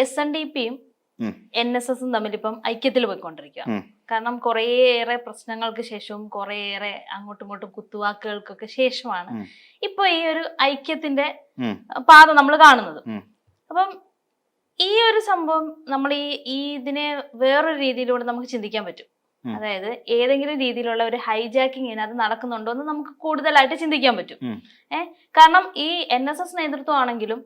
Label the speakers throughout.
Speaker 1: SNDPയും NSSും തമ്മിൽ ഇപ്പം ഐക്യത്തിൽ പോയിക്കൊണ്ടിരിക്കുക. കാരണം കുറേയേറെ പ്രശ്നങ്ങൾക്ക് ശേഷവും കുറേയേറെ അങ്ങോട്ടും ഇങ്ങോട്ടും കുത്തുവാക്കുകൾക്കൊക്കെ ശേഷമാണ് ഇപ്പൊ ഈ ഒരു ഐക്യത്തിന്റെ പാത നമ്മൾ കാണുന്നത്. അപ്പം ഈ ഒരു സംഭവം നമ്മൾ ഇതിനെ വേറൊരു രീതിയിലൂടെ നമുക്ക് ചിന്തിക്കാൻ പറ്റും. അതായത് ഏതെങ്കിലും രീതിയിലുള്ള ഒരു ഹൈജാക്കിങ് ഇതിനകത്ത് നടക്കുന്നുണ്ടോ എന്ന് നമുക്ക് കൂടുതലായിട്ട് ചിന്തിക്കാൻ പറ്റും. കാരണം ഈ NSS നേതൃത്വം ആണെങ്കിലും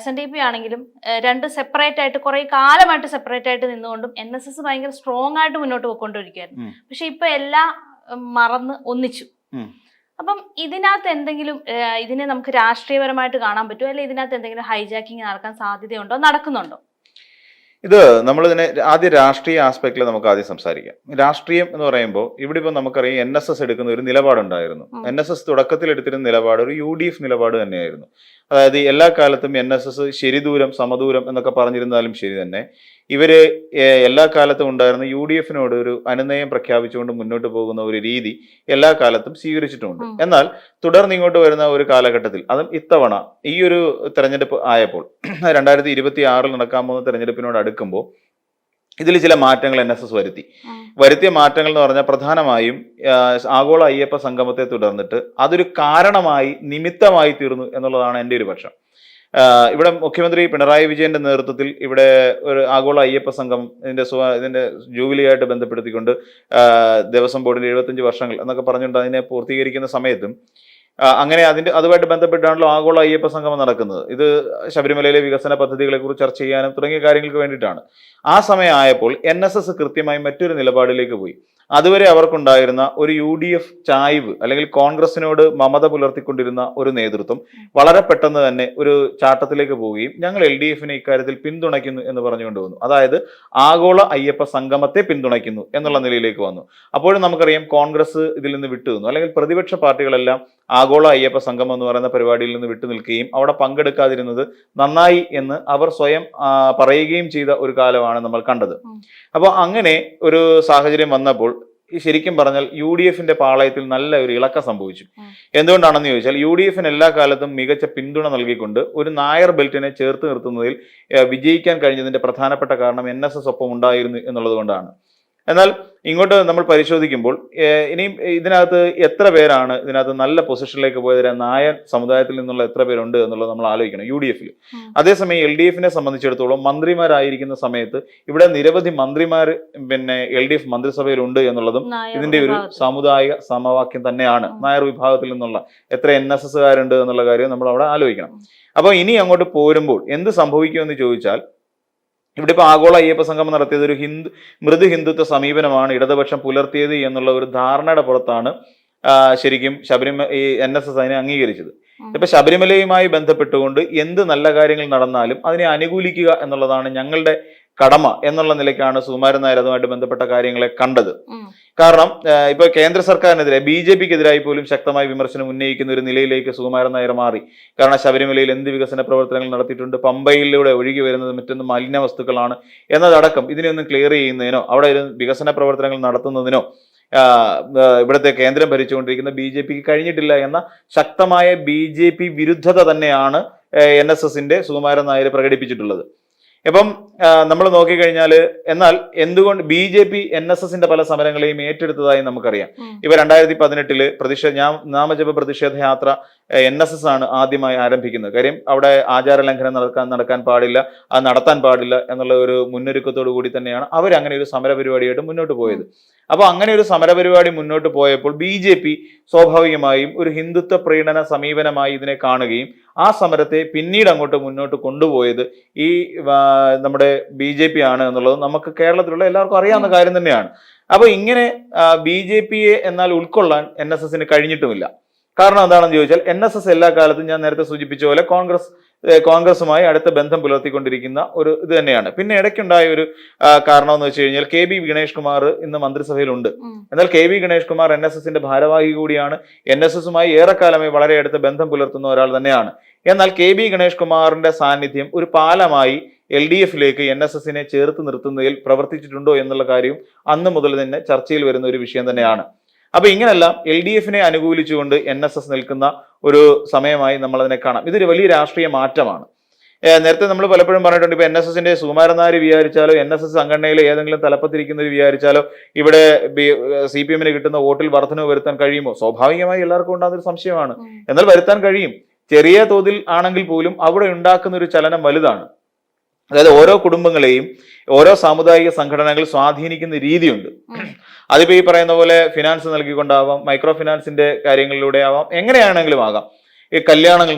Speaker 1: SNDP ആണെങ്കിലും രണ്ട് സെപ്പറേറ്റ് ആയിട്ട് കുറെ കാലമായിട്ട് സെപ്പറേറ്റ് ആയിട്ട് നിന്നുകൊണ്ടും NSS ഭയങ്കര സ്ട്രോങ് ആയിട്ട് മുന്നോട്ട് പോയിക്കൊണ്ടിരിക്കുകയായിരുന്നു. പക്ഷെ ഇപ്പൊ എല്ലാം മറന്ന് ഒന്നിച്ചു. അപ്പം ഇതിനകത്ത് എന്തെങ്കിലും ഇതിനെ നമുക്ക് രാഷ്ട്രീയപരമായിട്ട് കാണാൻ പറ്റുമോ, അല്ലെങ്കിൽ ഇതിനകത്ത് എന്തെങ്കിലും ഹൈജാക്കിങ് നടക്കാൻ സാധ്യതയുണ്ടോ, നടക്കുന്നുണ്ടോ?
Speaker 2: ഇത് നമ്മളിതിനെ ആദ്യം രാഷ്ട്രീയ ആസ്പെക്റ്റിൽ നമുക്ക് ആദ്യം സംസാരിക്കാം. രാഷ്ട്രീയം എന്ന് പറയുമ്പോൾ ഇവിടെ ഇപ്പം നമുക്കറിയാം NSS എടുക്കുന്ന ഒരു നിലപാടുണ്ടായിരുന്നു. NSS തുടക്കത്തിൽ എടുത്തിരുന്ന നിലപാട് ഒരു UDF നിലപാട് തന്നെയായിരുന്നു. അതായത് എല്ലാ കാലത്തും NSS ശരിദൂരം സമദൂരം എന്നൊക്കെ പറഞ്ഞിരുന്നാലും ശരി തന്നെ ഇവര് എല്ലാ കാലത്തും ഉണ്ടായിരുന്ന UDFനോട് ഒരു അനുനയം പ്രഖ്യാപിച്ചുകൊണ്ട് മുന്നോട്ട് പോകുന്ന ഒരു രീതി എല്ലാ കാലത്തും സ്വീകരിച്ചിട്ടുണ്ട്. എന്നാൽ തുടർന്ന് ഇങ്ങോട്ട് വരുന്ന ഒരു കാലഘട്ടത്തിൽ, അതും ഇത്തവണ ഈ ഒരു തെരഞ്ഞെടുപ്പ് ആയപ്പോൾ 2026 നടക്കാൻ പോകുന്ന തെരഞ്ഞെടുപ്പിനോട് അടുക്കുമ്പോൾ ഇതിൽ ചില മാറ്റങ്ങൾ NSS വരുത്തിയ മാറ്റങ്ങൾ എന്ന് പറഞ്ഞാൽ പ്രധാനമായും ആഗോള അയ്യപ്പ സംഗമത്തെ തുടർന്നിട്ട് അതൊരു കാരണമായി നിമിത്തമായി തീർന്നു എന്നുള്ളതാണ് എൻ്റെ ഒരു പക്ഷം. ഇവിടെ മുഖ്യമന്ത്രി പിണറായി വിജയന്റെ നേതൃത്വത്തിൽ ഇവിടെ ഒരു ആഗോള അയ്യപ്പ സംഘം ഇതിന്റെ ജൂബിലിയായിട്ട് ബന്ധപ്പെടുത്തിക്കൊണ്ട് ദേവസ്വം ബോർഡിന്റെ 75 വർഷങ്ങൾ എന്നൊക്കെ പറഞ്ഞുകൊണ്ട് അതിനെ പൂർത്തീകരിക്കുന്ന സമയത്തും അങ്ങനെ അതുമായിട്ട് ബന്ധപ്പെട്ടാണല്ലോ ആഗോള അയ്യപ്പ സംഗമം നടക്കുന്നത്. ഇത് ശബരിമലയിലെ വികസന പദ്ധതികളെ കുറിച്ച് ചർച്ച ചെയ്യാനും തുടങ്ങിയ കാര്യങ്ങൾക്ക് വേണ്ടിയിട്ടാണ്. ആ സമയം ആയപ്പോൾ NSS കൃത്യമായി മറ്റൊരു നിലപാടിലേക്ക് പോയി. അതുവരെ അവർക്കുണ്ടായിരുന്ന ഒരു UDF ചായ്വ് അല്ലെങ്കിൽ കോൺഗ്രസിനോട് മമത പുലർത്തിക്കൊണ്ടിരുന്ന ഒരു നേതൃത്വം വളരെ പെട്ടെന്ന് തന്നെ ഒരു ചാട്ടത്തിലേക്ക് പോവുകയും ഞങ്ങൾ LDFനെ ഇക്കാര്യത്തിൽ പിന്തുണയ്ക്കുന്നു എന്ന് പറഞ്ഞുകൊണ്ട് വന്നു. അതായത് ആഗോള അയ്യപ്പ സംഗമത്തെ പിന്തുണയ്ക്കുന്നു എന്നുള്ള നിലയിലേക്ക് വന്നു. അപ്പോഴും നമുക്കറിയാം കോൺഗ്രസ് ഇതിൽ നിന്ന് വിട്ടുനിന്നു, അല്ലെങ്കിൽ പ്രതിപക്ഷ പാർട്ടികളെല്ലാം ആഗോള അയ്യപ്പ സംഗമം എന്ന് പറയുന്ന പരിപാടിയിൽ നിന്ന് വിട്ടു നിൽക്കുകയും അവിടെ പങ്കെടുക്കാതിരുന്നത് നന്നായി എന്ന് അവർ സ്വയം പറയുകയും ചെയ്ത ഒരു കാലമാണ് നമ്മൾ കണ്ടത്. അപ്പോൾ അങ്ങനെ ഒരു സാഹചര്യം വന്നപ്പോൾ ശരിക്കും പറഞ്ഞാൽ UDFന്റെ പാളയത്തിൽ നല്ല ഒരു ഇളക്കം സംഭവിച്ചു. എന്തുകൊണ്ടാണെന്ന് ചോദിച്ചാൽ UDFന് എല്ലാ കാലത്തും മികച്ച പിന്തുണ നൽകിക്കൊണ്ട് ഒരു നായർ ബെൽറ്റിനെ ചേർത്ത് നിർത്തുന്നതിൽ വിജയിക്കാൻ കഴിഞ്ഞതിന്റെ പ്രധാനപ്പെട്ട കാരണം NSS ഒപ്പം ഉണ്ടായിരുന്നു എന്നുള്ളത് കൊണ്ടാണ്. എന്നാൽ ഇങ്ങോട്ട് നമ്മൾ പരിശോധിക്കുമ്പോൾ ഇനിയും ഇതിനകത്ത് എത്ര പേരാണ് ഇതിനകത്ത് നല്ല പൊസിഷനിലേക്ക് പോയത്, നായർ സമുദായത്തിൽ നിന്നുള്ള എത്ര പേരുണ്ട് എന്നുള്ളത് നമ്മൾ ആലോചിക്കണം UDFൽ. അതേസമയം LDFനെ സംബന്ധിച്ചിടത്തോളം മന്ത്രിമാരായിരിക്കുന്ന സമയത്ത് ഇവിടെ നിരവധി മന്ത്രിമാർ LDF മന്ത്രിസഭയിലുണ്ട് എന്നുള്ളതും ഇതിന്റെ ഒരു സാമുദായിക സമവാക്യം തന്നെയാണ്. നായർ വിഭാഗത്തിൽ നിന്നുള്ള എത്ര NSSകാരുണ്ട് എന്നുള്ള കാര്യം നമ്മൾ അവിടെ ആലോചിക്കണം. അപ്പോൾ ഇനി അങ്ങോട്ട് പോരുമ്പോൾ എന്ത് സംഭവിക്കുമെന്ന് ചോദിച്ചാൽ, ഇവിടെ ഇപ്പോൾ ആഗോള അയ്യപ്പ സംഗമം നടത്തിയത് ഒരു മൃദു ഹിന്ദുത്വ സമീപനമാണ് ഇടതുപക്ഷം പുലർത്തിയത് എന്നുള്ള ഒരു ധാരണയുടെ പുറത്താണ് ശരിക്കും NSS അതിനെ അംഗീകരിച്ചത്. ഇപ്പൊ ശബരിമലയുമായി ബന്ധപ്പെട്ടുകൊണ്ട് എന്ത് നല്ല കാര്യങ്ങൾ നടന്നാലും അതിനെ അനുകൂലിക്കുക എന്നുള്ളതാണ് ഞങ്ങളുടെ കടമ എന്നുള്ള നിലയ്ക്കാണ് സുകുമാരൻ നായർ അതുമായിട്ട് ബന്ധപ്പെട്ട കാര്യങ്ങളെ കണ്ടത്. കാരണം ഇപ്പൊ കേന്ദ്ര സർക്കാരിനെതിരെ BJPക്കെതിരായി പോലും ശക്തമായ വിമർശനം ഉന്നയിക്കുന്ന ഒരു നിലയിലേക്ക് സുകുമാരൻ നായർ മാറി. കാരണം ശബരിമലയിൽ എന്ത് വികസന പ്രവർത്തനങ്ങൾ നടത്തിയിട്ടുണ്ട്, പമ്പയിലൂടെ ഒഴുകി വരുന്നത് മറ്റൊന്ന് മലിന വസ്തുക്കളാണ് എന്നതടക്കം ഇതിനെയൊന്നും ക്ലിയർ ചെയ്യുന്നതിനോ അവിടെ ഒരു വികസന പ്രവർത്തനങ്ങൾ നടത്തുന്നതിനോ ഇവിടുത്തെ കേന്ദ്രം ഭരിച്ചുകൊണ്ടിരിക്കുന്ന BJPക്ക് കഴിഞ്ഞിട്ടില്ല എന്ന ശക്തമായ BJP വിരുദ്ധത തന്നെയാണ് NSSന്റെ സുകുമാരൻ നായർ പ്രകടിപ്പിച്ചിട്ടുള്ളത്. ഇപ്പം നമ്മൾ നോക്കിക്കഴിഞ്ഞാൽ എന്നാൽ എന്തുകൊണ്ട് BJP NSSന്റെ പല സമരങ്ങളെയും ഏറ്റെടുത്തതായി നമുക്കറിയാം. ഇവ 2018 നാമജപ പ്രതിഷേധ യാത്ര NSS ആണ് ആദ്യമായി ആരംഭിക്കുന്നത്. കാര്യം അവിടെ ആചാര ലംഘനം നടക്കാൻ പാടില്ല, അത് നടത്താൻ പാടില്ല എന്നുള്ള ഒരു മുന്നൊരുക്കത്തോടു കൂടി തന്നെയാണ് അവരങ്ങനെ ഒരു സമരപരിപാടിയായിട്ട് മുന്നോട്ട് പോയത്. അപ്പോൾ അങ്ങനെ ഒരു സമരപരിപാടി മുന്നോട്ട് പോയപ്പോൾ BJP സ്വാഭാവികമായും ഒരു ഹിന്ദുത്വ പ്രീണന സമീപനമായി ഇതിനെ കാണുകയും ആ സമരത്തെ പിന്നീട് അങ്ങോട്ട് മുന്നോട്ട് കൊണ്ടുപോയത് ഈ നമ്മുടെ BJP ആണ് എന്നുള്ളത് നമുക്ക് കേരളത്തിലുള്ള എല്ലാവർക്കും അറിയാവുന്ന കാര്യം തന്നെയാണ്. അപ്പൊ ഇങ്ങനെ BJPയെ എന്നാൽ ഉൾക്കൊള്ളാൻ NSSന് കഴിഞ്ഞിട്ടുമില്ല. കാരണം എന്താണെന്ന് ചോദിച്ചാൽ NSS എല്ലാ കാലത്തും ഞാൻ നേരത്തെ സൂചിപ്പിച്ച പോലെ കോൺഗ്രസുമായി അടുത്ത ബന്ധം പുലർത്തിക്കൊണ്ടിരിക്കുന്ന ഒരു ഇത് തന്നെയാണ്. പിന്നെ ഇടയ്ക്കുണ്ടായ ഒരു കാരണം എന്ന് വെച്ച് കഴിഞ്ഞാൽ KB ഗണേഷ് കുമാർ ഇന്ന് മന്ത്രിസഭയിലുണ്ട്. എന്നാൽ KB ഗണേഷ് കുമാർ NSSന്റെ ഭാരവാഹി കൂടിയാണ്. NSSുമായി ഏറെക്കാലമായി വളരെ അടുത്ത ബന്ധം പുലർത്തുന്ന ഒരാൾ തന്നെയാണ്. എന്നാൽ KB ഗണേഷ് കുമാറിന്റെ സാന്നിധ്യം ഒരു പാലമായി LDFലേക്ക് NSSനെ ചേർത്ത് നിർത്തുന്നതിൽ പ്രവർത്തിച്ചിട്ടുണ്ടോ എന്നുള്ള കാര്യം അന്ന് മുതൽ തന്നെ ചർച്ചയിൽ വരുന്ന ഒരു വിഷയം തന്നെയാണ്. അപ്പൊ ഇങ്ങനെല്ലാം LDFനെ അനുകൂലിച്ചുകൊണ്ട് NSS നിൽക്കുന്ന ഒരു സമയമായി നമ്മൾ അതിനെ കാണാം. ഇതൊരു വലിയ രാഷ്ട്രീയ മാറ്റമാണ്. നേരത്തെ നമ്മൾ പലപ്പോഴും പറഞ്ഞിട്ടുണ്ട്, ഇപ്പൊ NSSന്റെ സുകുമാരൻ നായർ വിചാരിച്ചാലോ NSS സംഘടനയിൽ ഏതെങ്കിലും തലപ്പത്തിരിക്കുന്നവർ വിചാരിച്ചാലോ ഇവിടെ CPM-ന് കിട്ടുന്ന വോട്ടിൽ വർധനവ് വരുത്താൻ കഴിയുമോ? സ്വാഭാവികമായി എല്ലാവർക്കും ഉണ്ടാകുന്ന ഒരു സംശയമാണ്. എന്നാൽ വരുത്താൻ കഴിയും. ചെറിയ തോതിൽ ആണെങ്കിൽ പോലും അവിടെ ഉണ്ടാക്കുന്ന ഒരു ചലനം വലുതാണ്. അതായത് ഓരോ കുടുംബങ്ങളെയും ഓരോ സാമുദായിക സംഘടനകൾ സ്വാധീനിക്കുന്ന രീതിയുണ്ട്. അതിപ്പോ ഈ പറയുന്ന പോലെ ഫിനാൻസ് നൽകിക്കൊണ്ടാവാം, മൈക്രോ ഫിനാൻസിന്റെ കാര്യങ്ങളിലൂടെ ആവാം, എങ്ങനെയാണെങ്കിലും ആകാം. ഈ കല്യാണങ്ങൾ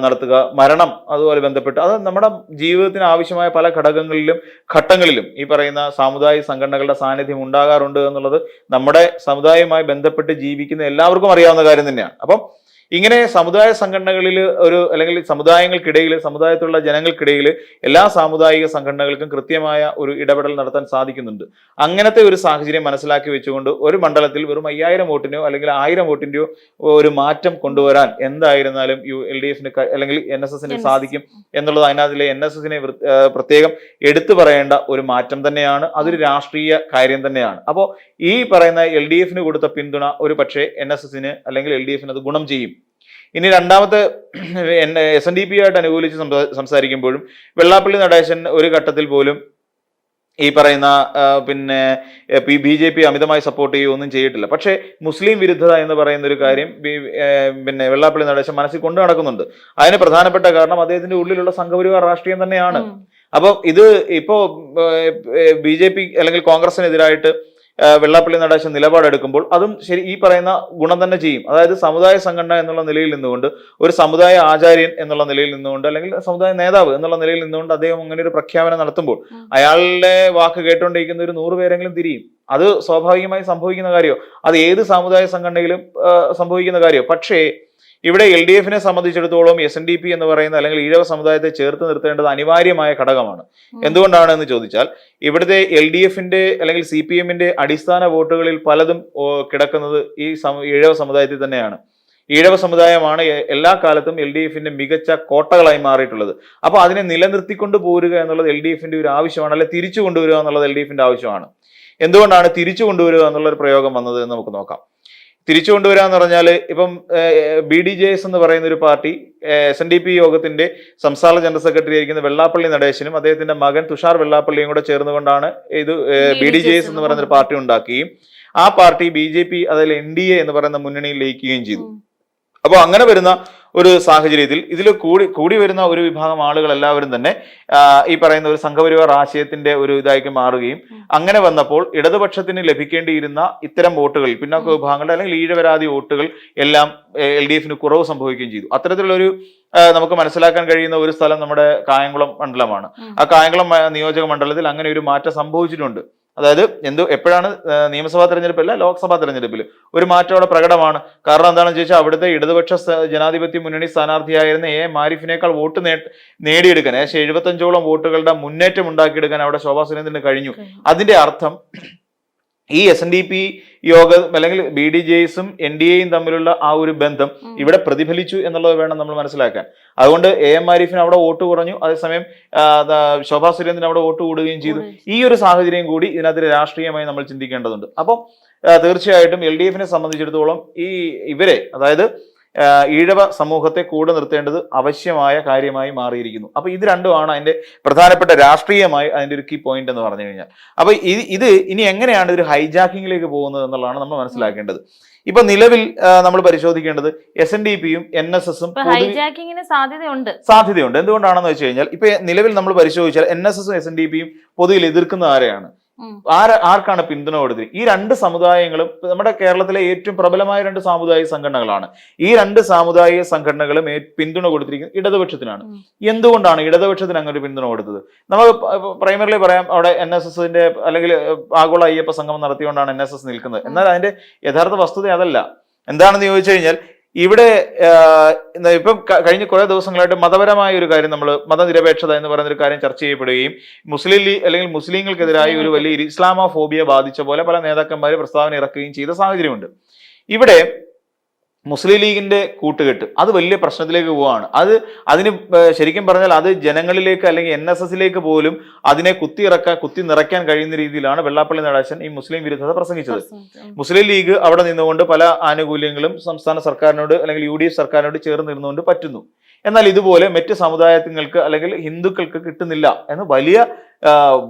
Speaker 2: നടത്തുക, മരണം അതുപോലെ ബന്ധപ്പെട്ട്, അത് നമ്മുടെ ജീവിതത്തിന് ആവശ്യമായ പല ഘട്ടങ്ങളിലും ഈ പറയുന്ന സാമുദായിക സംഘടനകളുടെ സാന്നിധ്യം ഉണ്ടാകാറുണ്ട് എന്നുള്ളത് നമ്മുടെ സമുദായവുമായി ബന്ധപ്പെട്ട് ജീവിക്കുന്ന എല്ലാവർക്കും അറിയാവുന്ന കാര്യം തന്നെയാണ്. അപ്പം ഇങ്ങനെ സമുദായ സംഘടനകളിൽ അല്ലെങ്കിൽ സമുദായങ്ങൾക്കിടയിൽ, സമുദായത്തിലുള്ള ജനങ്ങൾക്കിടയിൽ എല്ലാ സാമുദായിക സംഘടനകൾക്കും കൃത്യമായ ഒരു ഇടപെടൽ നടത്താൻ സാധിക്കുന്നുണ്ട്. അങ്ങനത്തെ ഒരു സാഹചര്യം മനസ്സിലാക്കി വെച്ചുകൊണ്ട് ഒരു മണ്ഡലത്തിൽ വെറും 5000 വോട്ടിന്റെയോ അല്ലെങ്കിൽ 1000 വോട്ടിന്റെയോ ഒരു മാറ്റം കൊണ്ടുവരാൻ എന്തായിരുന്നാലും LDF-ന് അല്ലെങ്കിൽ NSS-ന് സാധിക്കും എന്നുള്ളത് അതിനകത്തിലെ NSS-നെ പ്രത്യേകം എടുത്തു പറയേണ്ട ഒരു മാറ്റം തന്നെയാണ്. അതൊരു രാഷ്ട്രീയ കാര്യം തന്നെയാണ്. അപ്പോൾ ഈ പറയുന്ന LDF-ന് കൊടുത്ത പിന്തുണ ഒരു പക്ഷേ NSS-ന് അല്ലെങ്കിൽ LDF-ന് അത് ഗുണം ചെയ്യും. ഇനി രണ്ടാമത്തെ SNDP ആയിട്ട് അനുകൂലിച്ച് സംസാരിക്കുമ്പോഴും വെള്ളാപ്പള്ളി നടേശൻ ഒരു ഘട്ടത്തിൽ പോലും ഈ പറയുന്ന BJP അമിതമായി സപ്പോർട്ട് ചെയ്യുകയൊന്നും ചെയ്തിട്ടില്ല. പക്ഷേ മുസ്ലിം വിരുദ്ധത എന്ന് പറയുന്ന ഒരു കാര്യം വെള്ളാപ്പള്ളി നടേശൻ മനസ്സിൽ കൊണ്ടു നടക്കുന്നുണ്ട്. അതിന് പ്രധാനപ്പെട്ട കാരണം അദ്ദേഹത്തിന്റെ ഉള്ളിലുള്ള സംഘപരിവാർ രാഷ്ട്രീയം തന്നെയാണ്. അപ്പൊ ഇത് ഇപ്പോ BJP അല്ലെങ്കിൽ കോൺഗ്രസിനെതിരായിട്ട് വെള്ളാപ്പള്ളി നടേശൻ നിലപാടെടുക്കുമ്പോൾ അതും ശരി ഈ പറയുന്ന ഗുണം തന്നെ ചെയ്യും. അതായത് സമുദായ സംഘടന എന്നുള്ള നിലയിൽ നിന്നുകൊണ്ട്, ഒരു സമുദായ ആചാര്യൻ എന്നുള്ള നിലയിൽ നിന്നുകൊണ്ട്, അല്ലെങ്കിൽ സമുദായ നേതാവ് എന്നുള്ള നിലയിൽ നിന്നുകൊണ്ട് അദ്ദേഹം അങ്ങനെ ഒരു പ്രഖ്യാപനം നടത്തുമ്പോൾ അയാളുടെ വാക്ക് കേട്ടുകൊണ്ടിരിക്കുന്ന ഒരു 100 പേരെങ്കിലും തിരിയും. അത് സ്വാഭാവികമായി സംഭവിക്കുന്ന കാര്യമോ, അത് ഏത് സാമുദായിക സംഘടനയിലും സംഭവിക്കുന്ന കാര്യമോ. പക്ഷേ ഇവിടെ LDF-നെ സംബന്ധിച്ചിടത്തോളം SNDP എന്ന് പറയുന്ന അല്ലെങ്കിൽ ഈഴവ സമുദായത്തെ ചേർത്ത് നിർത്തേണ്ടത് അനിവാര്യമായ ഘടകമാണ്. എന്തുകൊണ്ടാണ് എന്ന് ചോദിച്ചാൽ, ഇവിടുത്തെ LDF-ന്റെ അല്ലെങ്കിൽ CPM-ന്റെ അടിസ്ഥാന വോട്ടുകളിൽ പലതും കിടക്കുന്നത് ഈ ഈഴവ സമുദായത്തിൽ തന്നെയാണ്. ഈഴവ സമുദായമാണ് എല്ലാ കാലത്തും LDF-ന്റെ മികച്ച കോട്ടകളായി മാറിയിട്ടുള്ളത്. അപ്പോൾ അതിനെ നിലനിർത്തിക്കൊണ്ട് പോരുക എന്നുള്ളത് LDF-ന്റെ ഒരു ആവശ്യമാണ്, അല്ലെ തിരിച്ചു കൊണ്ടുവരിക എന്നുള്ളത് LDF-ന്റെ ആവശ്യമാണ്. എന്തുകൊണ്ടാണ് തിരിച്ചു കൊണ്ടുവരിക എന്നുള്ള ഒരു പ്രയോഗം വന്നത് എന്ന് നമുക്ക് നോക്കാം. തിരിച്ചു കൊണ്ടുവരാന്ന് പറഞ്ഞാൽ, ഇപ്പം BDJS എന്ന് പറയുന്ന ഒരു പാർട്ടി SNDP യോഗത്തിന്റെ സംസ്ഥാന ജനറൽ സെക്രട്ടറി ആയിരിക്കുന്ന വെള്ളാപ്പള്ളി നടേശനും അദ്ദേഹത്തിന്റെ മകൻ തുഷാർ വെള്ളാപ്പള്ളിയും കൂടെ ചേർന്നുകൊണ്ടാണ് ഇത് BDJS എന്ന് പറയുന്ന ഒരു പാർട്ടി ഉണ്ടാക്കുകയും ആ പാർട്ടി BJP അതിൽ NDA എന്ന് പറയുന്ന മുന്നണിയിൽ ലയിക്കുകയും ചെയ്തു. അപ്പോൾ അങ്ങനെ വരുന്ന ഒരു സാഹചര്യത്തിൽ ഇതിൽ കൂടി വരുന്ന ഒരു വിഭാഗം ആളുകൾ എല്ലാവരും തന്നെ ഈ പറയുന്ന ഒരു സംഘപരിവാർ ആശയത്തിന്റെ ഒരു ഇതായി മാറുകയും, അങ്ങനെ വന്നപ്പോൾ ഇടതുപക്ഷത്തിന് ലഭിക്കേണ്ടിയിരുന്ന ഇത്തരം വോട്ടുകൾ, പിന്നോക്ക വിഭാഗങ്ങളുടെ അല്ലെങ്കിൽ ഈഴവരാതി വോട്ടുകൾ എല്ലാം LDF-ന് കുറവ് സംഭവിക്കുകയും ചെയ്തു. അത്തരത്തിലുള്ളൊരു നമുക്ക് മനസ്സിലാക്കാൻ കഴിയുന്ന ഒരു സ്ഥലം നമ്മുടെ കായംകുളം മണ്ഡലമാണ്. ആ കായംകുളം നിയോജക മണ്ഡലത്തിൽ അങ്ങനെ ഒരു മാറ്റം സംഭവിച്ചിട്ടുണ്ട്. അതായത് എപ്പോഴാണ് നിയമസഭാ തെരഞ്ഞെടുപ്പല്ല, ലോക്സഭാ തെരഞ്ഞെടുപ്പിൽ ഒരു മാറ്റം അവിടെ പ്രകടമാണ്. കാരണം എന്താണെന്ന് ചോദിച്ചാൽ, അവിടുത്തെ ഇടതുപക്ഷ ജനാധിപത്യ മുന്നണി സ്ഥാനാർത്ഥിയായിരുന്ന മാരിഫിനേക്കാൾ വോട്ട് നേടിയെടുക്കാൻ, ഏകദേശം 75ഓളം വോട്ടുകളുടെ മുന്നേറ്റം ഉണ്ടാക്കിയെടുക്കാൻ അവിടെ ശോഭാ സുരേന്ദ്രന് കഴിഞ്ഞു. അതിന്റെ അർത്ഥം ഈ SNDP യോഗം അല്ലെങ്കിൽ BDJS-ഉം NDA-യും തമ്മിലുള്ള ആ ഒരു ബന്ധം ഇവിടെ പ്രതിഫലിച്ചു എന്നുള്ളത് വേണം നമ്മൾ മനസ്സിലാക്കാൻ. അതുകൊണ്ട് മാരിഫിന് അവിടെ വോട്ട് കുറഞ്ഞു, അതേസമയം ശോഭാ സുരേന്ദ്രൻ അവിടെ വോട്ട് കൂടുകയും ചെയ്തു. ഈ ഒരു സാഹചര്യം കൂടി ഇതിനകത്ത് രാഷ്ട്രീയമായി നമ്മൾ ചിന്തിക്കേണ്ടതുണ്ട്. അപ്പം തീർച്ചയായിട്ടും LDF-നെ സംബന്ധിച്ചിടത്തോളം ഇവരെ, അതായത് ഈഴവ സമൂഹത്തെ കൂടെ നിർത്തേണ്ടത് ആവശ്യമായ കാര്യമായി മാറിയിരിക്കുന്നു. അപ്പൊ ഇത് രണ്ടുമാണ് അതിന്റെ പ്രധാനപ്പെട്ട രാഷ്ട്രീയമായി അതിന്റെ ഒരു കീ പോയിന്റ് എന്ന് പറഞ്ഞു കഴിഞ്ഞാൽ. അപ്പൊ ഇത് ഇനി എങ്ങനെയാണ് ഒരു ഹൈജാക്കിങ്ങിലേക്ക് പോകുന്നത് എന്നുള്ളതാണ് നമ്മൾ മനസ്സിലാക്കേണ്ടത്. ഇപ്പൊ നിലവിൽ നമ്മൾ പരിശോധിക്കേണ്ടത് SNDP-യും NSS-ഉം സാധ്യതയുണ്ട്. എന്തുകൊണ്ടാണെന്ന് വെച്ച് കഴിഞ്ഞാൽ, ഇപ്പൊ നിലവിൽ നമ്മൾ പരിശോധിച്ചാൽ NSS-ഉം SNDP-യും പൊതുവിൽ എതിർക്കുന്ന ആരെയാണ്? ആർക്കാണ് പിന്തുണ കൊടുത്തത്? ഈ രണ്ട് സമുദായങ്ങളും നമ്മുടെ കേരളത്തിലെ ഏറ്റവും പ്രബലമായ രണ്ട് സാമുദായിക സംഘടനകളാണ്. ഈ രണ്ട് സാമുദായിക സംഘടനകളും പിന്തുണ കൊടുത്തിരിക്കുന്നത് ഇടതുപക്ഷത്തിനാണ്. എന്തുകൊണ്ടാണ് ഇടതുപക്ഷത്തിന് അങ്ങനെ പിന്തുണ കൊടുത്തത്? നമ്മൾ പ്രൈമറിലി പറയാം, അവിടെ NSS-ന്റെ അല്ലെങ്കിൽ ആഗോള അയ്യപ്പ സംഗമം നടത്തിക്കൊണ്ടാണ് NSS നിൽക്കുന്നത്. എന്നാൽ അതിന്റെ യഥാർത്ഥ വസ്തുത അതല്ല. എന്താണെന്ന് ചോദിച്ചു കഴിഞ്ഞാൽ, ഇവിടെ ഇപ്പം കഴിഞ്ഞ കുറെ ദിവസങ്ങളായിട്ട് മതപരമായ ഒരു കാര്യം, നമ്മൾ മതനിരപേക്ഷത എന്ന് പറയുന്ന ഒരു കാര്യം ചർച്ച ചെയ്യപ്പെടുകയും മുസ്ലിം ലീഗ് അല്ലെങ്കിൽ മുസ്ലിങ്ങൾക്കെതിരായി ഒരു വലിയ ഇസ്ലാമോഫോബിയ ബാധിച്ച പോലെ പല നേതാക്കന്മാർ പ്രസ്താവന ഇറക്കുകയും ചെയ്ത സാഹചര്യമുണ്ട്. ഇവിടെ മുസ്ലിം ലീഗിന്റെ കൂട്ടുകെട്ട് അത് വലിയ പ്രശ്നത്തിലേക്ക് പോവാണ്. അതിന് ശരിക്കും പറഞ്ഞാൽ അത് ജനങ്ങളിലേക്ക് അല്ലെങ്കിൽ NSS-ലേക്ക് പോലും അതിനെ കുത്തി നിറയ്ക്കാൻ കഴിയുന്ന രീതിയിലാണ് വെള്ളാപ്പള്ളി നടേശൻ ഈ മുസ്ലിം വിരുദ്ധത പ്രസംഗിച്ചത്. മുസ്ലിം ലീഗ് അവിടെ നിന്നുകൊണ്ട് പല ആനുകൂല്യങ്ങളും സംസ്ഥാന സർക്കാരിനോട് അല്ലെങ്കിൽ UDF സർക്കാരിനോട് ചേർന്ന് നിന്നുകൊണ്ട് പറ്റുന്നു. എന്നാൽ ഇതുപോലെ മറ്റ് സമുദായങ്ങൾക്ക് അല്ലെങ്കിൽ ഹിന്ദുക്കൾക്ക് കിട്ടുന്നില്ല എന്ന് വലിയ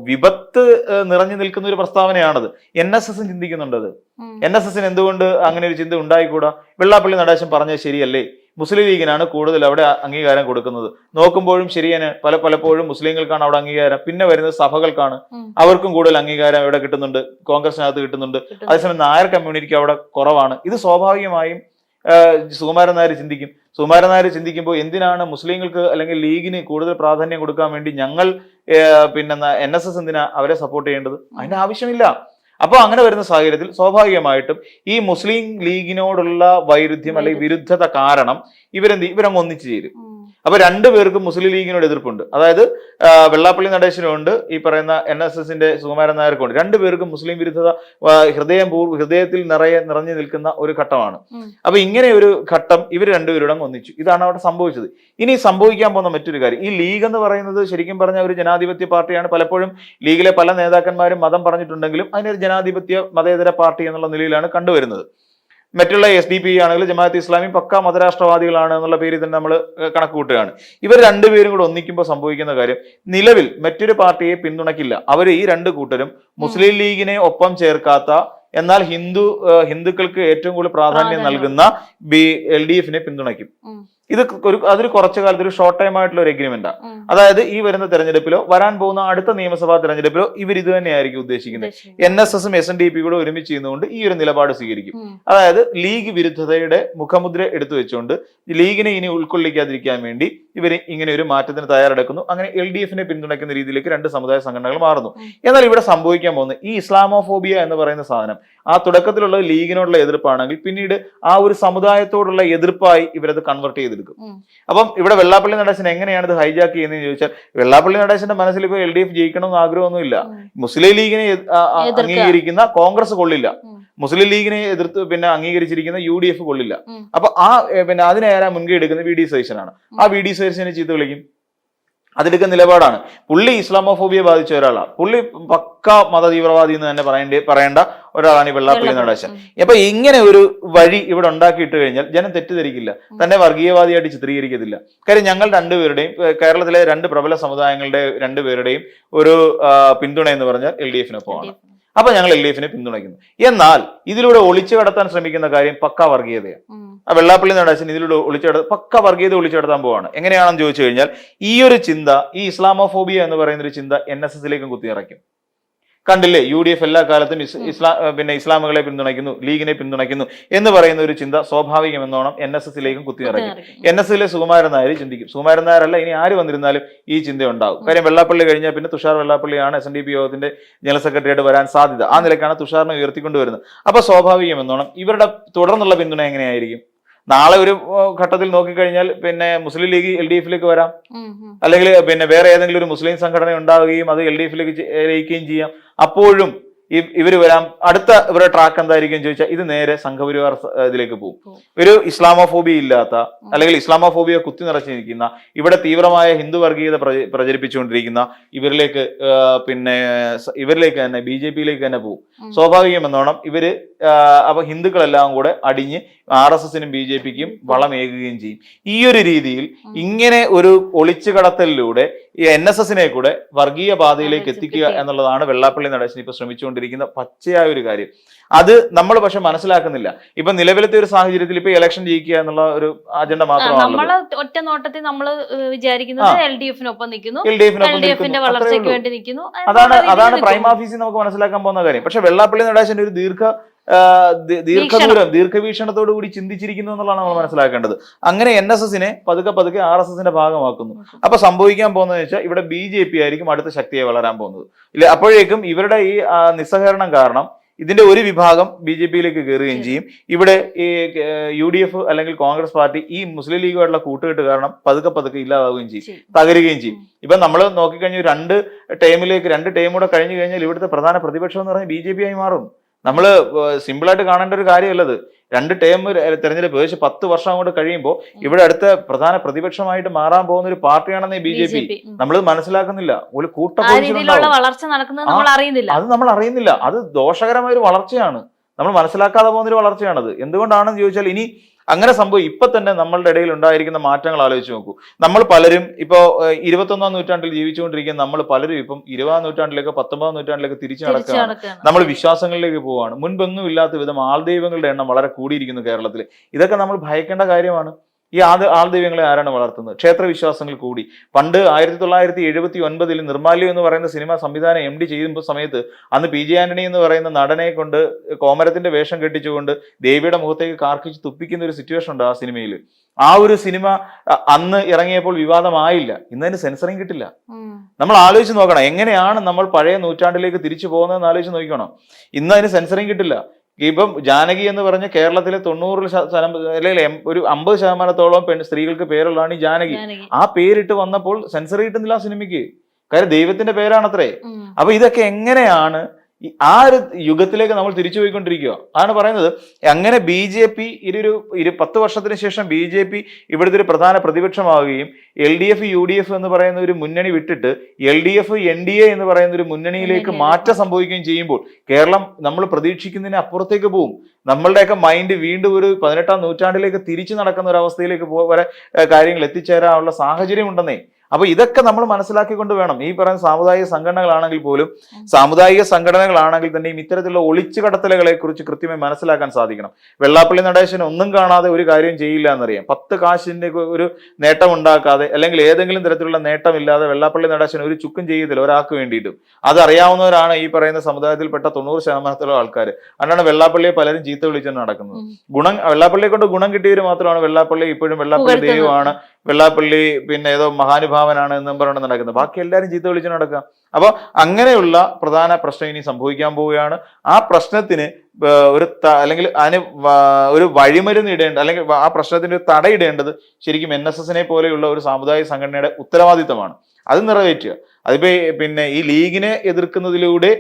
Speaker 2: വിപത്ത് നിറഞ്ഞു നിൽക്കുന്ന ഒരു പ്രസ്താവനയാണത്. NSS ചിന്തിക്കുന്നുണ്ടത്. NSS എന്തുകൊണ്ട് അങ്ങനെ ഒരു ചിന്ത ഉണ്ടായിക്കൂടാ? വെള്ളാപ്പള്ളി നടേശൻ പറഞ്ഞത് ശരിയല്ലേ? മുസ്ലിം ലീഗിനാണ് കൂടുതൽ അവിടെ അംഗീകാരം കൊടുക്കുന്നത്. നോക്കുമ്പോഴും ശരിയാണ്, പലപ്പോഴും മുസ്ലിങ്ങൾക്കാണ് അവിടെ അംഗീകാരം. പിന്നെ വരുന്നത് സഭകൾക്കാണ്, അവർക്കും കൂടുതൽ അംഗീകാരം ഇവിടെ കിട്ടുന്നുണ്ട്, കോൺഗ്രസിനകത്ത് കിട്ടുന്നുണ്ട്. അതേസമയം നായർ കമ്മ്യൂണിറ്റിക്ക് അവിടെ കുറവാണ്. ഇത് സ്വാഭാവികമായും സുകുമാരൻ നായർ ചിന്തിക്കും. സുകുമാരൻ നായർ ചിന്തിക്കുമ്പോൾ എന്തിനാണ് മുസ്ലിങ്ങൾക്ക് അല്ലെങ്കിൽ ലീഗിന് കൂടുതൽ പ്രാധാന്യം കൊടുക്കാൻ വേണ്ടി ഞങ്ങൾ NSS എന്തിനാ അവരെ സപ്പോർട്ട് ചെയ്യേണ്ടത്? അതിന്റെ ആവശ്യമില്ല. അപ്പോൾ അങ്ങനെ വരുന്ന സാഹചര്യത്തിൽ സ്വാഭാവികമായിട്ടും ഈ മുസ്ലിം ലീഗിനോടുള്ള വൈരുദ്ധ്യം അല്ലെങ്കിൽ വിരുദ്ധത കാരണം ഇവരങ്ങ് ഒന്നിച്ചു ചേരും. അപ്പൊ രണ്ടുപേർക്കും മുസ്ലിം ലീഗിനോട് എതിർപ്പുണ്ട്. അതായത് വെള്ളാപ്പള്ളി നടേശനുണ്ട്, ഈ പറയുന്ന NSSന്റെ സുകുമാരൻ നായർക്കുണ്ട്. രണ്ടുപേർക്കും മുസ്ലിം വിരുദ്ധത ഹൃദയത്തിൽ നിറഞ്ഞു നിൽക്കുന്ന ഒരു ഘട്ടമാണ്. അപ്പൊ ഇങ്ങനെ ഒരു ഘട്ടം ഇവർ രണ്ടുപേരോട് അങ്ങ് ഒന്നിച്ചു. ഇതാണ് അവിടെ സംഭവിച്ചത്. ഇനി സംഭവിക്കാൻ പോകുന്ന മറ്റൊരു കാര്യം, ഈ ലീഗ് എന്ന് പറയുന്നത് ശരിക്കും പറഞ്ഞ ഒരു ജനാധിപത്യ പാർട്ടിയാണ്. പലപ്പോഴും ലീഗിലെ പല നേതാക്കന്മാരും മതം പറഞ്ഞിട്ടുണ്ടെങ്കിലും അതിനൊരു ജനാധിപത്യ മതേതര പാർട്ടി എന്നുള്ള നിലയിലാണ് കണ്ടുവരുന്നത്. മറ്റുള്ള SDP ആണെങ്കിൽ ജമാഅത്ത് ഇസ്ലാമി പക്ക മതരാഷ്ട്രവാദികളാണ് എന്നുള്ള പേരിൽ തന്നെ നമ്മൾ കണക്ക് കൂട്ടുകയാണ്. ഇവർ രണ്ടുപേരും കൂടെ ഒന്നിക്കുമ്പോൾ സംഭവിക്കുന്ന കാര്യം, നിലവിൽ മറ്റൊരു പാർട്ടിയെ പിന്തുണയ്ക്കില്ല. അവർ ഈ രണ്ട് കൂട്ടരും മുസ്ലിം ലീഗിനെ ഒപ്പം ചേർക്കാത്ത, എന്നാൽ ഹിന്ദുക്കൾക്ക് ഏറ്റവും കൂടുതൽ പ്രാധാന്യം നൽകുന്ന LDFനെ പിന്തുണയ്ക്കും. അതൊരു കുറച്ചു കാലത്ത് ഒരു ഷോർട്ട് ടൈം ആയിട്ടുള്ള ഒരു എഗ്രിമെന്റാണ്. അതായത് ഈ വരുന്ന തെരഞ്ഞെടുപ്പിലോ വരാൻ പോകുന്ന അടുത്ത നിയമസഭാ തെരഞ്ഞെടുപ്പിലോ ഇവർ ഇത് തന്നെയായിരിക്കും ഉദ്ദേശിക്കുന്നത്. NSSും SNDP കൂടെ ഒരുമിച്ച് ചെയ്യുന്നതുകൊണ്ട് ഈ ഒരു നിലപാട് സ്വീകരിക്കും. അതായത് ലീഗ് വിരുദ്ധതയുടെ മുഖമുദ്ര എടുത്തു വെച്ചുകൊണ്ട് ലീഗിനെ ഇനി ഉൾക്കൊള്ളിക്കാതിരിക്കാൻ വേണ്ടി ഇവർ ഇങ്ങനെ ഒരു മാറ്റത്തിന് തയ്യാറെടുക്കുന്നു. അങ്ങനെ LDFനെ പിന്തുണയ്ക്കുന്ന രീതിയിലേക്ക് രണ്ട് സമുദായ സംഘടനകൾ മാറുന്നു. എന്നാൽ ഇവിടെ സംഭവിക്കാൻ പോകുന്നത് ഈ ഇസ്ലാമോഫോബിയ എന്ന് പറയുന്ന സാധനം ആ തുടക്കത്തിലുള്ള ലീഗിനോടുള്ള എതിർപ്പാണെങ്കിൽ പിന്നീട് ആ ഒരു സമുദായത്തോടുള്ള എതിർപ്പായി ഇവരത് കൺവെർട്ട് ചെയ്തെടുക്കും. അപ്പം ഇവിടെ വെള്ളാപ്പള്ളി നടേശൻ എങ്ങനെയാണ് ഇത് ഹൈജാക്ക് ചെയ്യുന്നതെന്ന് ചോദിച്ചാൽ, വെള്ളാപ്പള്ളി നടേശന്റെ മനസ്സിൽ ഇപ്പോൾ LDF ജയിക്കണമെന്ന് ആഗ്രഹമൊന്നുമില്ല. മുസ്ലിം ലീഗിനെ അംഗീകരിക്കുന്ന കോൺഗ്രസ് കൊള്ളില്ല, മുസ്ലിം ലീഗിനെ എതിർത്ത് അംഗീകരിച്ചിരിക്കുന്ന UDF കൊള്ളില്ല. അപ്പൊ അതിനെ ആരാ മുൻകൈ എടുക്കുന്നത്? VD സതീശനാണ്. ആ VD സതീശനെ ചീത്ത വിളിക്കും. അതെടുക്കുന്ന നിലപാടാണ്. പുള്ളി ഇസ്ലാമോഫോബിയെ ബാധിച്ച ഒരാളാണ്. പുള്ളി പക്ക മതതീവ്രവാദി എന്ന് തന്നെ പറയേണ്ട ഒരാളാണ് ഈ വെള്ളാപ്പള്ളി നടേശൻ. അപ്പൊ ഇങ്ങനെ ഒരു വഴി ഇവിടെ ഉണ്ടാക്കിയിട്ട് കഴിഞ്ഞാൽ ജനം തെറ്റിദ്ധരിക്കില്ല, തന്നെ വർഗീയവാദിയായിട്ട് ചിത്രീകരിക്കത്തില്ല. കാര്യം ഞങ്ങൾ രണ്ടുപേരുടെയും, കേരളത്തിലെ രണ്ട് പ്രബല സമുദായങ്ങളുടെ രണ്ടുപേരുടെയും ഒരു പിന്തുണ എന്ന് പറഞ്ഞാൽ LDFനൊപ്പമാണ്. അപ്പൊ ഞങ്ങൾ LDFനെ പിന്തുണയ്ക്കുന്നു. എന്നാൽ ഇതിലൂടെ ഒളിച്ചു കടത്താൻ ശ്രമിക്കുന്ന കാര്യം പക്ക വർഗീയതയാണ്. ആ വെള്ളാപ്പള്ളി നടേശൻ ഇതിലൂടെ പക്ക വർഗീയത ഒളിച്ചു കടത്താൻ പോവാണ്. എങ്ങനെയാണെന്ന് ചോദിച്ചു കഴിഞ്ഞാൽ, ഈ ഒരു ചിന്ത, ഈ ഇസ്ലാമോഫോബിയ എന്ന് പറയുന്ന ഒരു ചിന്ത NSSലേക്കും കുത്തിയിറക്കും. കണ്ടില്ലേ, UDF എല്ലാ കാലത്തും ഇസ്ലാമുകളെ പിന്തുണയ്ക്കുന്നു, ലീഗിനെ പിന്തുണയ്ക്കുന്നു എന്ന് പറയുന്ന ഒരു ചിന്ത സ്വാഭാവികമെന്നോണം NSSലേക്കും കുത്തിയിറക്കും. NSSലെ സുകുമാരൻ നായർ ചിന്തിക്കും. സുകുമാരൻ നായരല്ല, ഇനി ആര് വന്നിരുന്നാലും ഈ ചിന്ത ഉണ്ടാവും. കാര്യം വെള്ളാപ്പള്ളി കഴിഞ്ഞാൽ പിന്നെ തുഷാർ വെള്ളാപ്പള്ളിയാണ് SNDP യോഗത്തിന്റെ ജനറൽ സെക്രട്ടറിയായിട്ട് വരാൻ സാധ്യത. ആ നിലക്കാണ് തുഷാറിനെ ഉയർത്തിക്കൊണ്ടുവരുന്നത്. അപ്പൊ സ്വാഭാവികമെന്നോണം ഇവരുടെ തുടർന്നുള്ള പിന്തുണ എങ്ങനെയായിരിക്കും? നാളെ ഒരു ഘട്ടത്തിൽ നോക്കിക്കഴിഞ്ഞാൽ മുസ്ലിം ലീഗ് LDFലേക്ക് വരാം, അല്ലെങ്കിൽ വേറെ ഏതെങ്കിലും ഒരു മുസ്ലിം സംഘടന ഉണ്ടാവുകയും അത് LDFലേക്ക് ലയിക്കുകയും ചെയ്യാം. അപ്പോഴും ഇവര് വരാം. അടുത്ത ഇവരുടെ ട്രാക്ക് എന്തായിരിക്കും ചോദിച്ചാൽ, ഇത് നേരെ സംഘപരിവാർ ഇതിലേക്ക് പോകും. ഒരു ഇസ്ലാമോഫോബിയ ഇല്ലാത്ത, അല്ലെങ്കിൽ ഇസ്ലാമോഫോബിയ കുത്തി നിറച്ചിരിക്കുന്ന, ഇവിടെ തീവ്രമായ ഹിന്ദു വർഗീയത പ്രചരിപ്പിച്ചുകൊണ്ടിരിക്കുന്ന ഇവരിലേക്ക് തന്നെ BJPയിലേക്ക് തന്നെ പോകും. സ്വാഭാവികമെന്നോണം ഇവര് അപ്പൊ ഹിന്ദുക്കളെല്ലാം കൂടെ അടിഞ്ഞ് RSSനും BJPക്കും വളമേകുകയും ചെയ്യും. ഈ ഒരു രീതിയിൽ ഇങ്ങനെ ഒരു ഒളിച്ചു കടത്തലിലൂടെ ഈ NSSനെ കൂടെ വർഗീയ പാതയിലേക്ക് എത്തിക്കുക എന്നുള്ളതാണ് വെള്ളാപ്പള്ളി നടേശൻ ഇപ്പൊ ശ്രമിച്ചുകൊണ്ടിരിക്കുന്ന പച്ചയായ ഒരു കാര്യം. അത് നമ്മൾ പക്ഷെ മനസ്സിലാക്കുന്നില്ല. ഇപ്പൊ നിലവിലത്തെ ഒരു സാഹചര്യത്തിൽ ഇപ്പൊ ഇലക്ഷൻ ജയിക്കുക എന്നുള്ള ഒരു അജണ്ട മാത്രമാണ്.
Speaker 1: ഒറ്റ നോട്ടത്തിൽ നമ്മൾ വിചാരിക്കുന്നത് LDFനൊപ്പം നിൽക്കുന്നു, LDFന്റെ വളർച്ചയ്ക്ക് വേണ്ടി നിൽക്കുന്നു.
Speaker 2: അതാണ് പ്രൈം ഓഫീസിൽ നമുക്ക് മനസ്സിലാക്കാൻ പോകുന്ന കാര്യം. പക്ഷെ വെള്ളാപ്പള്ളി നടേശന്റെ ഒരു ദീർഘവീക്ഷണത്തോടു കൂടി ചിന്തിച്ചിരിക്കുന്നു എന്നുള്ളതാണ് നമ്മൾ മനസ്സിലാക്കേണ്ടത്. അങ്ങനെ NSSനെ പതുക്കെ RSSന്റെ ഭാഗമാക്കുന്നു. അപ്പൊ സംഭവിക്കാൻ പോകുന്നത് വെച്ചാൽ ഇവിടെ BJP ആയിരിക്കും അടുത്ത ശക്തിയെ വളരാൻ പോകുന്നത്. ഇല്ല, അപ്പോഴേക്കും ഇവരുടെ ഈ നിസ്സഹകരണം കാരണം ഇതിന്റെ ഒരു വിഭാഗം BJPയിലേക്ക് കയറുകയും ചെയ്യും. ഇവിടെ ഈ UDF അല്ലെങ്കിൽ കോൺഗ്രസ് പാർട്ടി ഈ മുസ്ലിം ലീഗുമായിട്ടുള്ള കൂട്ടുകെട്ട് കാരണം പതുക്കെ ഇല്ലാതാവുകയും ചെയ്യും, തകരുകയും ചെയ്യും. ഇപ്പൊ നമ്മൾ നോക്കിക്കഴിഞ്ഞാൽ രണ്ട് ടൈം കൂടെ കഴിഞ്ഞു കഴിഞ്ഞാൽ ഇവിടുത്തെ പ്രധാന പ്രതിപക്ഷം എന്ന് പറഞ്ഞാൽ BJP ആയി മാറും. നമ്മൾ സിമ്പിളായിട്ട് കാണേണ്ട ഒരു കാര്യമല്ലത്. രണ്ട് ടേം തെരഞ്ഞെടുപ്പ് ഏകദേശം 10 വർഷം അങ്ങോട്ട് കഴിയുമ്പോൾ ഇവിടെ അടുത്ത പ്രധാന പ്രതിപക്ഷമായിട്ട് മാറാൻ പോകുന്ന ഒരു പാർട്ടിയാണെന്ന് BJP. നമ്മൾ മനസ്സിലാക്കുന്നില്ല. ഒരു
Speaker 1: വളർച്ച നടക്കുന്നത്
Speaker 2: നമ്മൾ അറിയുന്നില്ല. അത് ദോഷകരമായ ഒരു വളർച്ചയാണ്. നമ്മൾ മനസ്സിലാക്കാതെ പോകുന്ന ഒരു വളർച്ചയാണത്. എന്തുകൊണ്ടാണെന്ന് ചോദിച്ചാൽ, ഇനി അങ്ങനെ സംഭവം ഇപ്പൊ തന്നെ നമ്മളുടെ ഇടയിൽ ഉണ്ടായിരിക്കുന്ന മാറ്റങ്ങൾ ആലോചിച്ച് നോക്കൂ. നമ്മൾ പലരും ഇപ്പോ 21ാം നൂറ്റാണ്ടിൽ ജീവിച്ചുകൊണ്ടിരിക്കുന്ന നമ്മൾ പലരും ഇപ്പം 20ാം നൂറ്റാണ്ടിലേക്ക് 19ാം നൂറ്റാണ്ടിലേക്ക് തിരിച്ചു നടക്കുകയാണ്. നമ്മൾ വിശ്വാസങ്ങളിലേക്ക് പോവുകയാണ്. മുൻപെങ്ങും ഇല്ലാത്ത വിധം ആൾദൈവങ്ങളുടെ എണ്ണം വളരെ കൂടിയിരിക്കുന്നു കേരളത്തിൽ. ഇതൊക്കെ നമ്മൾ ഭയക്കേണ്ട കാര്യമാണ്. ഈ ആൾദൈവങ്ങളെ ആരാണ് വളർത്തുന്നത്? ക്ഷേത്രവിശ്വാസങ്ങൾ കൂടി. പണ്ട് 1979 നിർമാല്യം എന്ന് പറയുന്ന സിനിമ സംവിധാനം MD ചെയ്യുമ്പോൾ സമയത്ത് അന്ന് PJ ആന്റണി എന്ന് പറയുന്ന നടനെ കൊണ്ട് കോമരത്തിന്റെ വേഷം കെട്ടിച്ചുകൊണ്ട് ദേവിയുടെ മുഖത്തേക്ക് കാർക്കിച്ച് തുപ്പിക്കുന്ന ഒരു സിറ്റുവേഷൻ ഉണ്ട് ആ സിനിമയിൽ. ആ ഒരു സിനിമ അന്ന് ഇറങ്ങിയപ്പോൾ വിവാദമായില്ല. ഇന്നതിന് സെൻസറിങ് കിട്ടില്ല. നമ്മൾ ആലോചിച്ച് നോക്കണം, എങ്ങനെയാണ് നമ്മൾ പഴയ നൂറ്റാണ്ടിലേക്ക് തിരിച്ചു പോകുന്നതെന്ന് ആലോചിച്ച് നോക്കണം. ഇന്ന് അതിന് സെൻസറിങ് കിട്ടില്ല. ഇപ്പം ജാനകി എന്ന് പറഞ്ഞ കേരളത്തിലെ 90% അല്ലെങ്കിൽ ഒരു 50% സ്ത്രീകൾക്ക് പേരുള്ളതാണ് ഈ ജാനകി. ആ പേരിട്ട് വന്നപ്പോൾ സെൻസർ കിട്ടുന്നില്ല ആ സിനിമയ്ക്ക്. കാര്യം ദൈവത്തിന്റെ പേരാണത്രേ. അപ്പൊ ഇതൊക്കെ എങ്ങനെയാണ് ആ ഒരു യുഗത്തിലേക്ക് നമ്മൾ തിരിച്ചു പോയിക്കൊണ്ടിരിക്കുക ആണ് പറയുന്നത്. അങ്ങനെ BJP 10 വർഷത്തിന് ശേഷം BJP ഇവിടുത്തെ ഒരു പ്രധാന പ്രതിപക്ഷമാവുകയും LDF UDF എന്ന് പറയുന്ന ഒരു മുന്നണി വിട്ടിട്ട് LDF NDA എന്ന് പറയുന്ന ഒരു മുന്നണിയിലേക്ക് മാറ്റം സംഭവിക്കുകയും ചെയ്യുമ്പോൾ കേരളം നമ്മൾ പ്രതീക്ഷിക്കുന്നതിന് അപ്പുറത്തേക്ക് പോവും. നമ്മളുടെയൊക്കെ മൈൻഡ് വീണ്ടും ഒരു 18ാം നൂറ്റാണ്ടിലേക്ക് തിരിച്ചു നടക്കുന്ന ഒരു അവസ്ഥയിലേക്ക് വരെ കാര്യങ്ങൾ എത്തിച്ചേരാനുള്ള സാഹചര്യം ഉണ്ടെന്നേ. അപ്പൊ ഇതൊക്കെ നമ്മൾ മനസ്സിലാക്കിക്കൊണ്ട് വേണം. ഈ പറയുന്ന സാമുദായിക സംഘടനകളാണെങ്കിൽ പോലും, സാമുദായിക സംഘടനകളാണെങ്കിൽ തന്നെയും ഇത്തരത്തിലുള്ള ഒളിച്ചുകടത്തലുകളെ കുറിച്ച് കൃത്യമായി മനസ്സിലാക്കാൻ സാധിക്കണം. വെള്ളാപ്പള്ളി നടേശൻ ഒന്നും കാണാതെ ഒരു കാര്യം ചെയ്യില്ല എന്നറിയാം. 10 കാശിന്റെ ഒരു നേട്ടം ഉണ്ടാക്കാതെ അല്ലെങ്കിൽ ഏതെങ്കിലും തരത്തിലുള്ള നേട്ടമില്ലാതെ വെള്ളാപ്പള്ളി നടേശൻ ഒരു ചുക്കും ചെയ്യത്തില്ല ഒരാൾക്ക് വേണ്ടിയിട്ടും. അതറിയാവുന്നവരാണ് ഈ പറയുന്ന സമുദായത്തിൽപ്പെട്ട 90% ആൾക്കാർ. അതുകൊണ്ടാണ് വെള്ളാപ്പള്ളിയെ പലരും ചീത്ത വിളിച്ചാണ് നടക്കുന്നത്. വെള്ളാപ്പള്ളിയെ കൊണ്ട് ഗുണം കിട്ടിയവർ മാത്രമാണ് വെള്ളാപ്പള്ളി ഇപ്പോഴും വെള്ളാപ്പള്ളി ദൈവമാണ്, വെള്ളാപ്പള്ളി പിന്നെ ഏതോ മഹാനുഭാവനാണ് എന്നും പറഞ്ഞ് നടക്കുന്നത്. ബാക്കി എല്ലാവരും ചീത്ത വിളിച്ച് നടക്കുക. അപ്പൊ അങ്ങനെയുള്ള പ്രധാന പ്രശ്നം ഇനി സംഭവിക്കാൻ പോവുകയാണ്. ആ പ്രശ്നത്തിന് അല്ലെങ്കിൽ അതിന് ഒരു വഴിമരുന്ന് ഇടേണ്ട, അല്ലെങ്കിൽ ആ പ്രശ്നത്തിന് ഒരു തടയിടേണ്ടത് ശരിക്കും NSSനെ പോലെയുള്ള ഒരു സാമുദായിക സംഘടനയുടെ ഉത്തരവാദിത്തമാണ്. അത് നിറവേറ്റുക. അതിപ്പോ പിന്നെ ഈ ലീഗിനെ എതിർക്കുന്നതിലൂടെ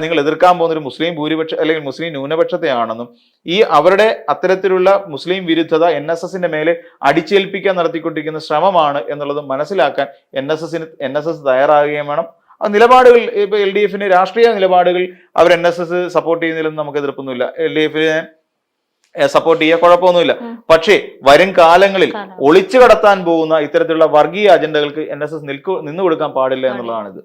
Speaker 2: നിങ്ങൾ എതിർക്കാൻ പോകുന്ന ഒരു മുസ്ലിം ഭൂരിപക്ഷം അല്ലെങ്കിൽ മുസ്ലിം ന്യൂനപക്ഷത്തെയാണെന്നും ഈ അവരുടെ അത്തരത്തിലുള്ള മുസ്ലിം വിരുദ്ധത NSSന്റെ മേലെ അടിച്ചേൽപ്പിക്കാൻ നടത്തിക്കൊണ്ടിരിക്കുന്ന ശ്രമമാണ് എന്നുള്ളത് മനസ്സിലാക്കാൻ NSS തയ്യാറാകുകയും വേണം. നിലപാടുകൾ ഇപ്പൊ LDFന്റെ രാഷ്ട്രീയ നിലപാടുകൾ അവർ NSS സപ്പോർട്ട് ചെയ്യുന്നതിലൊന്നും നമുക്ക് എതിർപ്പൊന്നുമില്ല. LDFനെ സപ്പോർട്ട് ചെയ്യുക, കുഴപ്പമൊന്നുമില്ല. പക്ഷേ വരും കാലങ്ങളിൽ ഒളിച്ചു കടത്താൻ പോകുന്ന ഇത്തരത്തിലുള്ള വർഗീയ അജണ്ടകൾക്ക് NSS നിന്നു കൊടുക്കാൻ പാടില്ല എന്നുള്ളതാണിത്.